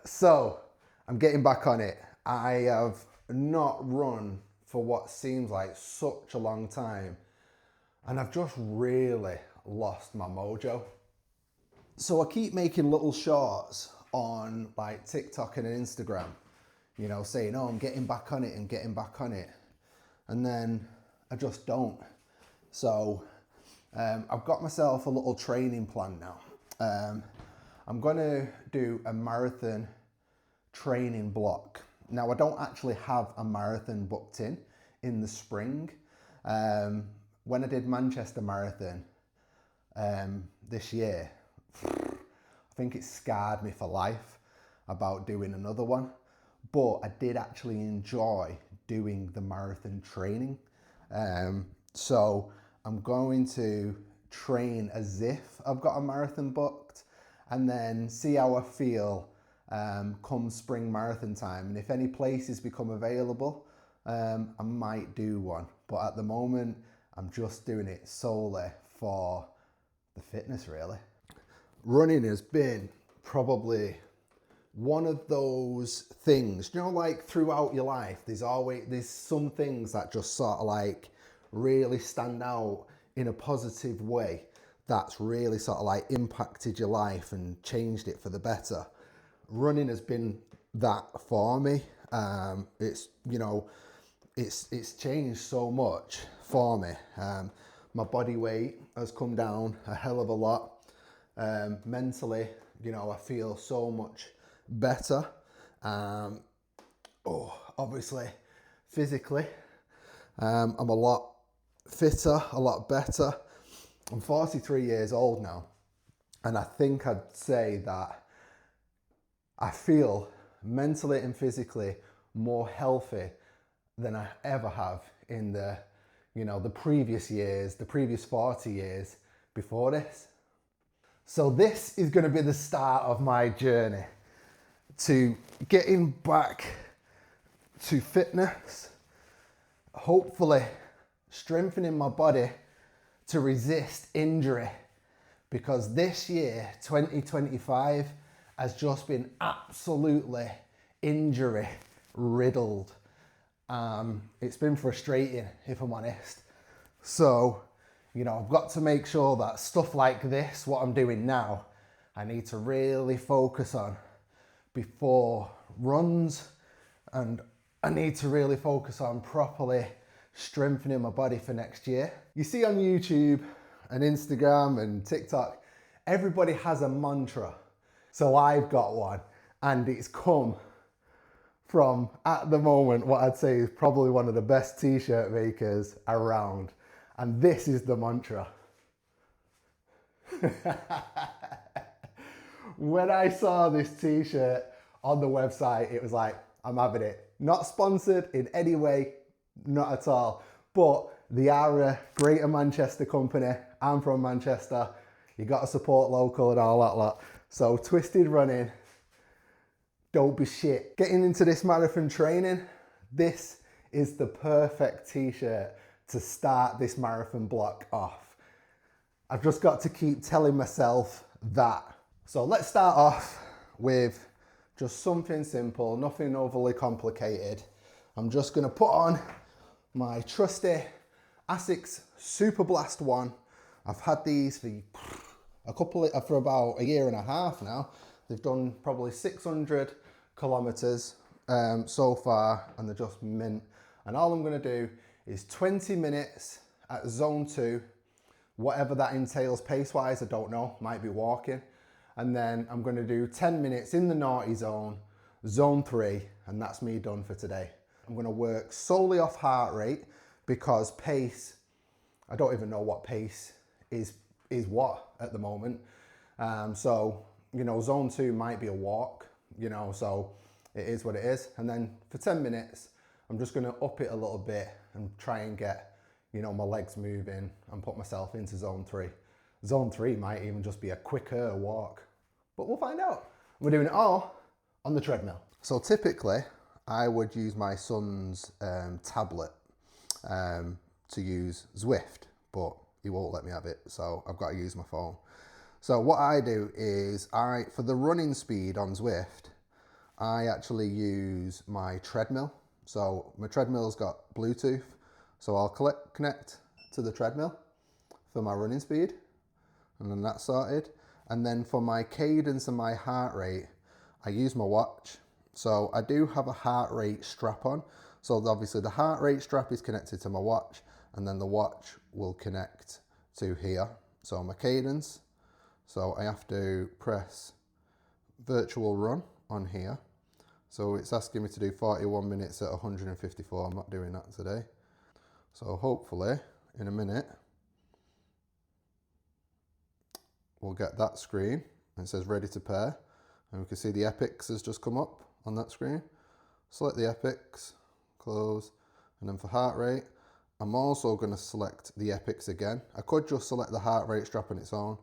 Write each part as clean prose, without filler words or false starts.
So I'm getting back on it. I have not run for what seems like such a long time, and I've just really lost my mojo. So I keep making little shorts on like TikTok and Instagram, you know, saying, oh, I'm getting back on it and getting back on it. And then I just don't. So I've got myself a little training plan now. I'm going to do a marathon training block. Now, I don't actually have a marathon booked in the spring. When I did Manchester Marathon this year, I think it scarred me for life about doing another one. But I did actually enjoy doing the marathon training. So I'm going to train as if I've got a marathon booked, and then see how I feel come spring marathon time. And if any places become available, I might do one. But at the moment, I'm just doing it solely for the fitness, really. Running has been probably one of those things, you know, like throughout your life, there's some things that just sort of like really stand out in a positive way, that's really sort of like impacted your life and changed it for the better. Running has been that for me. It's, you know, it's changed so much for me. My body weight has come down a hell of a lot. Mentally, you know, I feel so much better. Obviously, physically, I'm a lot fitter, a lot better. I'm 43 years old now, and I think I'd say that I feel mentally and physically more healthy than I ever have in the, you know, the previous years, the previous 40 years before this. So this is going to be the start of my journey to getting back to fitness, hopefully strengthening my body to resist injury, because this year, 2025, has just been absolutely injury riddled. It's been frustrating, if I'm honest. So, you know, I've got to make sure that stuff like this, what I'm doing now, I need to really focus on before runs, and I need to really focus on properly strengthening my body for next year. You see on YouTube and Instagram and TikTok, everybody has a mantra. So I've got one, and it's come from, at the moment, what I'd say is probably one of the best t-shirt makers around. And this is the mantra. When I saw this t-shirt on the website, it was like, I'm having it. Not sponsored in any way, not at all. But they are a Greater Manchester company. I'm from Manchester. You got to support local and all that lot. So Twisted Running, don't be shit. Getting into this marathon training, this is the perfect t-shirt to start this marathon block off. I've just got to keep telling myself that. So let's start off with just something simple, nothing overly complicated. I'm just gonna put on my trusty Asics Super Blast 1. I've had these for about a year and a half now. They've done probably 600 kilometers so far, and they're just mint. And all I'm gonna do is 20 minutes at zone 2, whatever that entails pace-wise, I don't know, might be walking. And then I'm gonna do 10 minutes in the naughty zone, zone 3, and that's me done for today. I'm gonna work solely off heart rate, because pace, I don't even know what pace is what at the moment. So, you know, zone 2 might be a walk, you know, so it is what it is. And then for 10 minutes, I'm just gonna up it a little bit and try and get, you know, my legs moving and put myself into zone 3. Zone 3 might even just be a quicker walk, but we'll find out. We're doing it all on the treadmill. So typically, I would use my son's tablet to use Zwift, but he won't let me have it, so I've got to use my phone. So what I do is, for the running speed on Zwift, I actually use my treadmill. So my treadmill's got Bluetooth, so I'll connect to the treadmill for my running speed, and then that's sorted. And then for my cadence and my heart rate, I use my watch. So I do have a heart rate strap on. So obviously the heart rate strap is connected to my watch, and then the watch will connect to here. So my cadence, so I have to press virtual run on here. So it's asking me to do 41 minutes at 154. I'm not doing that today. So hopefully in a minute, we'll get that screen and it says ready to pair. And we can see the Epix has just come up on that screen. Select the Epix, close, and then for heart rate, I'm also going to select the Epix again. I could just select the heart rate strap on its own,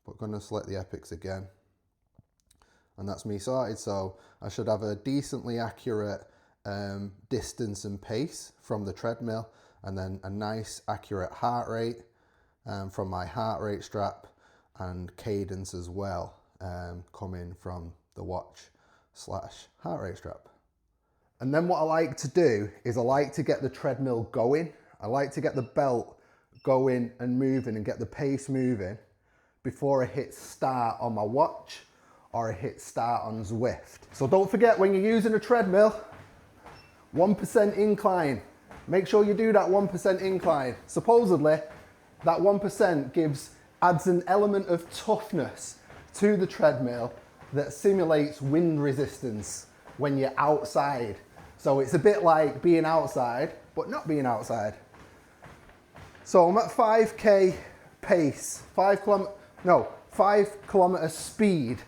but I'm going to select the Epix again. And that's me sorted. So I should have a decently accurate distance and pace from the treadmill, and then a nice accurate heart rate from my heart rate strap, and cadence as well coming from the watch / heart rate strap. And then what I like to do is I like to get the treadmill going. I like to get the belt going and moving and get the pace moving before I hit start on my watch or I hit start on Zwift. So don't forget, when you're using a treadmill, 1% incline. Make sure you do that 1% incline. Supposedly, that 1% adds an element of toughness to the treadmill that simulates wind resistance when you're outside. So it's a bit like being outside, but not being outside. So I'm at 5k pace, 5 kilometer speed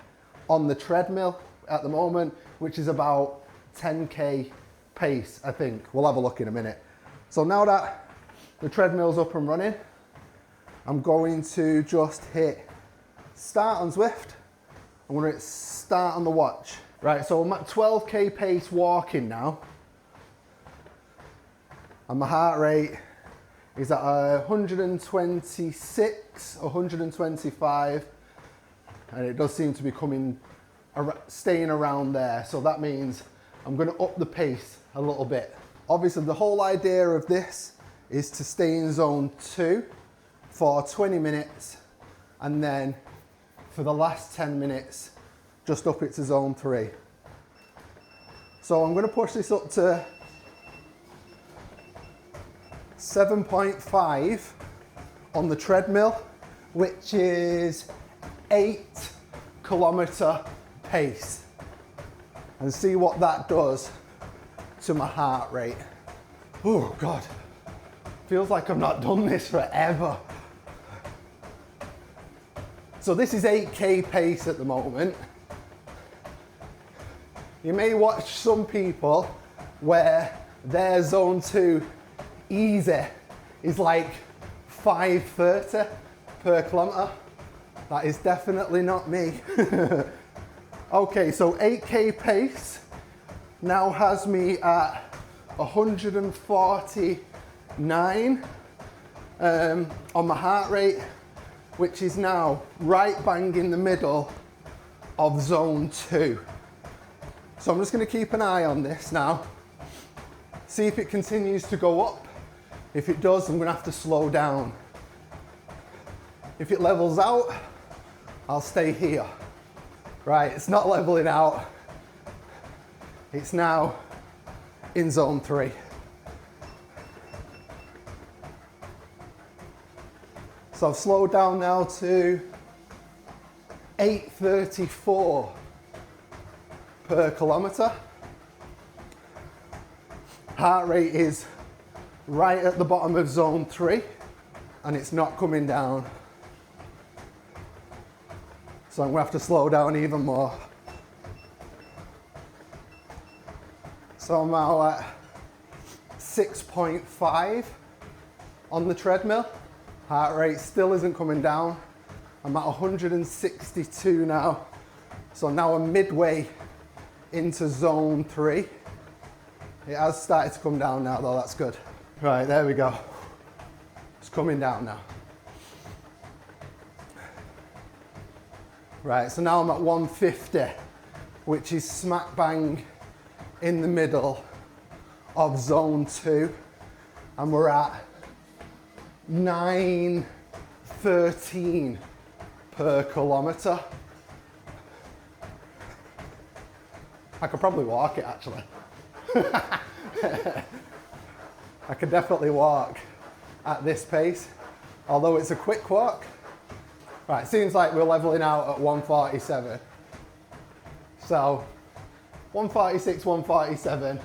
on the treadmill at the moment, which is about 10k pace, I think. We'll have a look in a minute. So now that the treadmill's up and running, I'm going to just hit start on Zwift. I'm going to hit start on the watch. Right, so I'm at 12k pace walking now. And my heart rate is at 126, 125. And it does seem to be staying around there. So that means I'm going to up the pace a little bit. Obviously, the whole idea of this is to stay in zone 2 for 20 minutes. And then for the last 10 minutes, just up it to zone 3. So I'm going to push this up to 7.5 on the treadmill, which is 8 kilometer pace, and see what that does to my heart rate. Oh God, feels like I've not done this forever. So this is 8k pace at the moment. You may watch some people where their zone 2 easy is like 5:30 per kilometer. That is definitely not me. Okay, so 8k pace now has me at 149 on my heart rate, which is now right bang in the middle of zone 2. So I'm just going to keep an eye on this now, see if it continues to go up. If it does, I'm going to have to slow down. If it levels out, I'll stay here. Right, it's not leveling out. It's now in zone 3. So I've slowed down now to 8:34 per kilometer. Heart rate is right at the bottom of zone 3 and it's not coming down. So I'm gonna have to slow down even more. So I'm now at 6.5 on the treadmill. Heart rate still isn't coming down. I'm at 162 now. So now I'm midway into zone 3. It has started to come down now though, that's good. Right, there we go. It's coming down now. Right, so now I'm at 150 which is smack bang in the middle of zone 2, and we're at 9:13 per kilometre. I could probably walk it actually. I could definitely walk at this pace, although it's a quick walk. Right, seems like we're leveling out at 1:47. So 1:46, 1:47,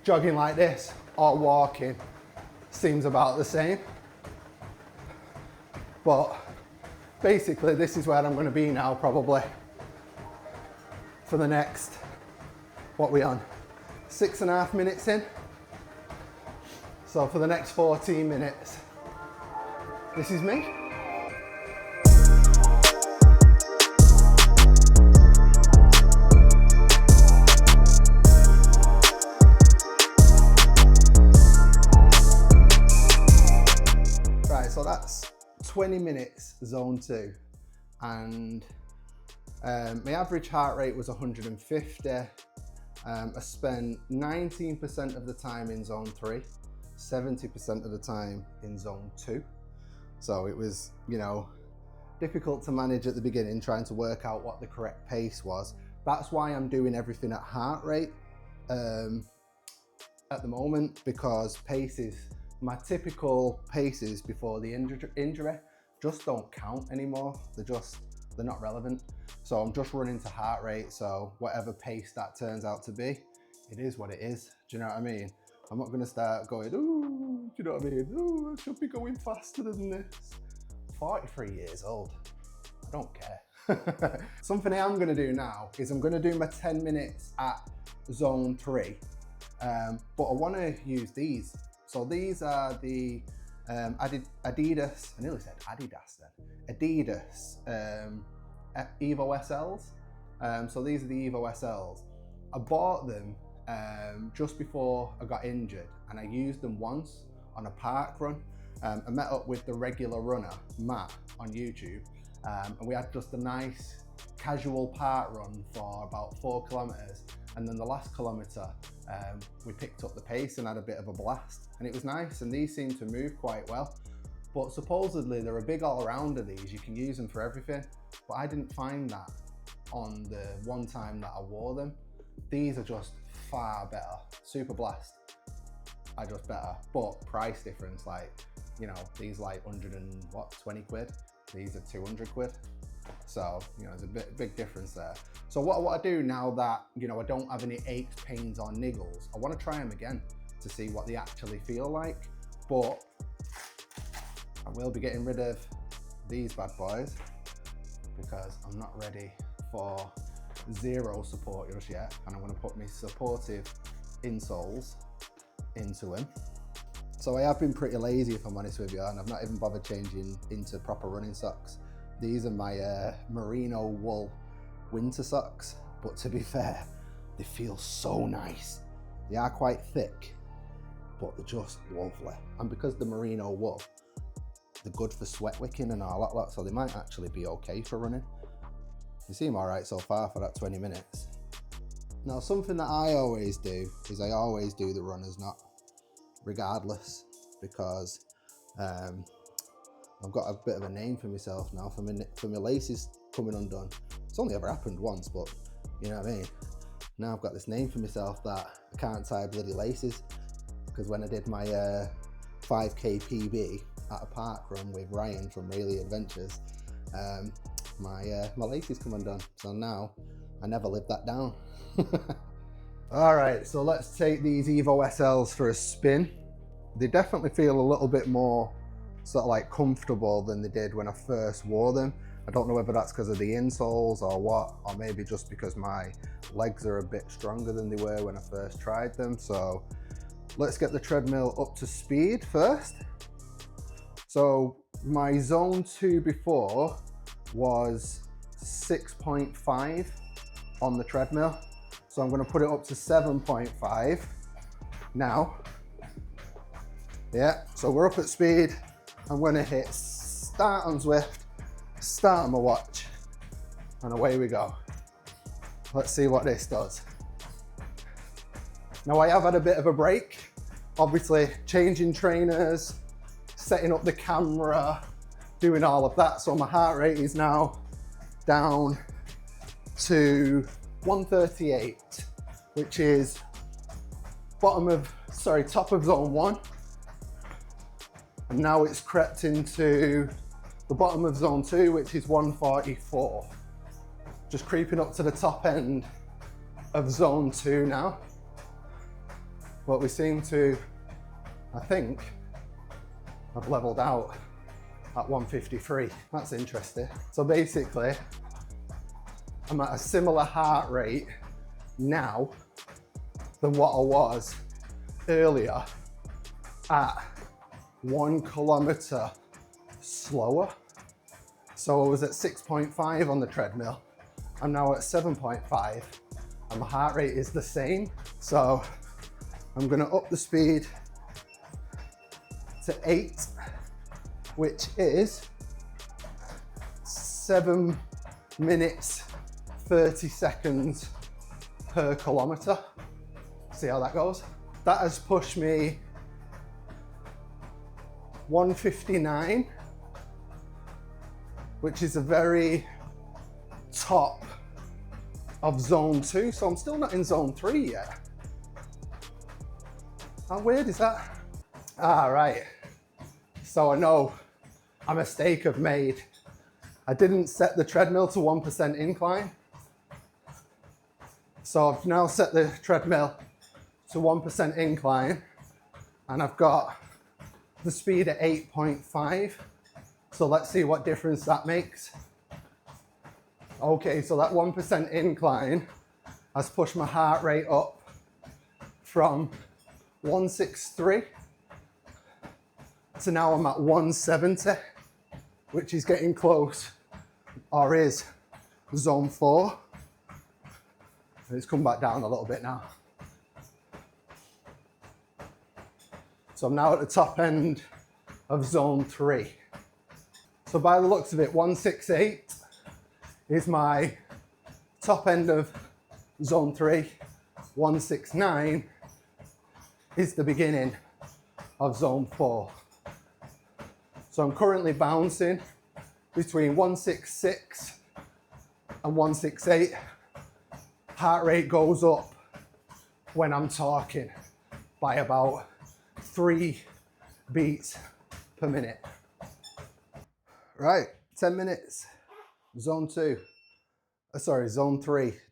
jogging like this or walking seems about the same. But basically this is where I'm going to be now probably for the next, what we on, 6.5 minutes in. So for the next 14 minutes, this is me. Right, so that's 20 minutes zone 2, and my average heart rate was 150. I spent 19% of the time in zone 3, 70% of the time in zone 2. So it was, you know, difficult to manage at the beginning, trying to work out what the correct pace was. That's why I'm doing everything at heart rate at the moment, because paces, my typical paces before the injury just don't count anymore. They're not relevant. So I'm just running to heart rate. So whatever pace that turns out to be, it is what it is. Do you know what I mean? I'm not gonna start going, ooh, do you know what I mean? Ooh, I should be going faster than this. I'm 43 years old. I don't care. Something I am gonna do now is I'm gonna do my 10 minutes at zone 3. But I wanna use these. So these are the Adidas, I nearly said Adidas then. Adidas Evo SLs. So these are the Evo SLs. I bought them just before I got injured, and I used them once on a park run. I met up with the regular runner, Matt, on YouTube, and we had just a nice casual park run for about 4 kilometers. And then the last kilometer, we picked up the pace and had a bit of a blast, and it was nice. And these seem to move quite well, but supposedly they're a big all-rounder. These, you can use them for everything, but I didn't find that on the one time that I wore them. These are just far better. Super Blast are just better, but price difference, like, you know, these like 120 quid, these are 200 quid. So, you know, there's a big difference there. So what I do now that, you know, I don't have any aches, pains or niggles, I want to try them again to see what they actually feel like. But I will be getting rid of these bad boys because I'm not ready for zero support just yet, and I'm going to put my supportive insoles into them. So I have been pretty lazy, if I'm honest with you, and I've not even bothered changing into proper running socks. These are my merino wool winter socks, but to be fair, they feel so nice. They are quite thick, but they're just lovely. And because they're merino wool, they're good for sweat wicking and all that lot, so they might actually be okay for running. You seem all right so far for that 20 minutes. Now, something that I always do is I always do the runner's knot, regardless, because I've got a bit of a name for myself now for my laces coming undone. It's only ever happened once, but you know what I mean? Now I've got this name for myself that I can't tie bloody laces, because when I did my 5K PB at a park run with Ryan from Rayleigh Adventures, my laces come undone. So now I never lived that down. All right, so let's take these Evo SLs for a spin. They definitely feel a little bit more sort of like comfortable than they did when I first wore them. I don't know whether that's because of the insoles or what, or maybe just because my legs are a bit stronger than they were when I first tried them. So let's get the treadmill up to speed first. So my zone 2 before was 6.5 on the treadmill. So I'm going to put it up to 7.5 now. Yeah, so we're up at speed. I'm going to hit start on Zwift, start on my watch, and away we go. Let's see what this does. Now I have had a bit of a break, obviously changing trainers, setting up the camera, doing all of that. So my heart rate is now down to 138, which is top of zone 1. And now it's crept into the bottom of zone 2, which is 144. Just creeping up to the top end of zone 2 now. But we seem to, I think, have leveled out at 153. That's interesting. So basically, I'm at a similar heart rate now than what I was earlier at 1 kilometer slower. So I was at 6.5 on the treadmill. I'm now at 7.5 and my heart rate is the same. So I'm gonna up the speed to 8, which is 7 minutes, 30 seconds per kilometer. See how that goes? That has pushed me 159, which is a very top of zone 2. So I'm still not in zone 3 yet. How weird is that? Ah, right. So I know a mistake I've made. I didn't set the treadmill to 1% incline. So I've now set the treadmill to 1% incline and I've got the speed at 8.5. So let's see what difference that makes. Okay, so that 1% incline has pushed my heart rate up from 163 to now I'm at 170, which is getting close, or is zone 4. And it's come back down a little bit now. So I'm now at the top end of zone 3. So by the looks of it, 168 is my top end of zone 3. 169 is the beginning of zone 4. So I'm currently bouncing between 166 and 168. Heart rate goes up when I'm talking by about 3 beats per minute. Right, 10 minutes, zone 3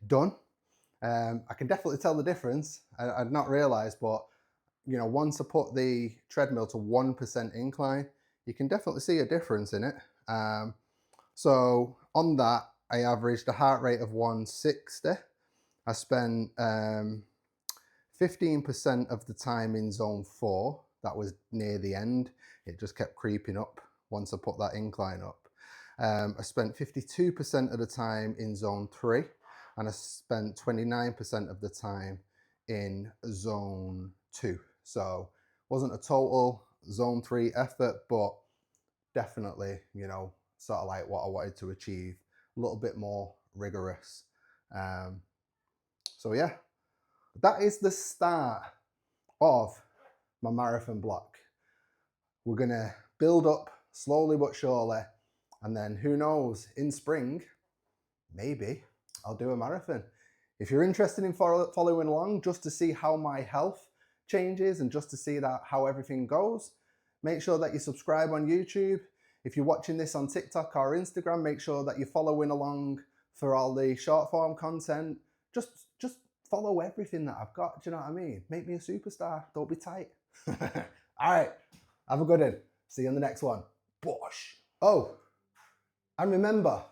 done. I can definitely tell the difference. I'd not realized, but you know, once I put the treadmill to 1% incline, you can definitely see a difference in it. So on that, I averaged a heart rate of 160. I spent 15% of the time in zone 4. That was near the end. It just kept creeping up once I put that incline up. I spent 52% of the time in zone 3, and I spent 29% of the time in zone 2. So wasn't a total zone 3 effort, but definitely, you know, sort of like what I wanted to achieve, a little bit more rigorous. So yeah, that is the start of my marathon block. We're gonna build up slowly but surely, and then who knows, in spring, maybe I'll do a marathon. If you're interested in following along just to see how my health changes and just to see that how everything goes, make sure that you subscribe on YouTube. If you're watching this on TikTok or Instagram, make sure that you're following along for all the short form content. Just follow everything that I've got. Do you know what I mean? Make me a superstar. Don't be tight. All right. Have a good one. See you on the next one. Bosh. Oh, and remember,